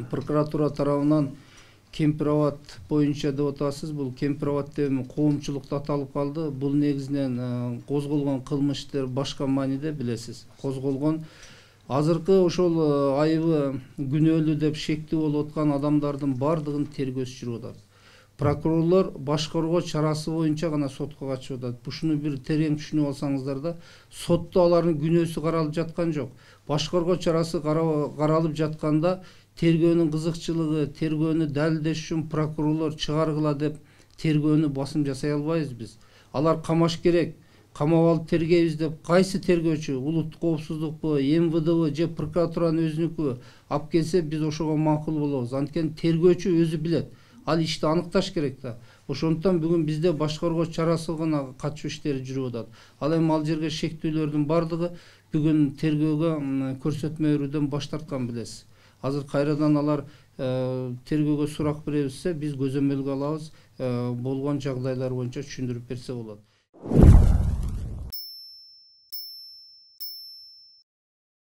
Прокуратура тарабынан кемпир абад боюнча деп атасыз. Бул кемпир абад деп коомчулукта аталып калды. Бул негизинен козголгон кылмыштар башка мааниде билесиз. Козголгон азыркы ошол айыбы күнөөлүү деп шектүү болуп аткан адамдардын бардыгын тергөөсү жүрүп атат. Прокурорлор башкаруу чарасы боюнча гана сотко качып атат. Бушуну бир терең түшүнүп алсаңыздар да, сотто алардын күнөөсү каралып жаткан жок. Башкаруу чарасы каралып жатканда тергөөнүн кызыкчылыгы, тергөөнү далилдеш үчүн прокурорлор чыгаргыла деп тергөөнү басым жасай албайбыз биз. Алар камаш керек, камап алып тергейбиз деп кайсы тергөөчү, улуттук коопсуздукпу, МВДбы же прокуратуранын өзүнүкү алып келсе, биз ошого макул болобуз. Анткени тергөөчү өзү билет. Ал ишти аныкташ керек да. Ошондуктан бүгүн бизде башкаруу чарасы гана катышуу иштери жүрүп атат. Ал эми ал жерге шектүүлөрдүн бардыгы бүгүн тергөөгө көрсөтмө берүүдөн баш тарткан билесиз. Азыр кайрадан алар тергөөгө сурак беребизсе, биз көзөмөлгө алабыз, болгон жагдайлар боюнча түшүндүрүп берсе болот.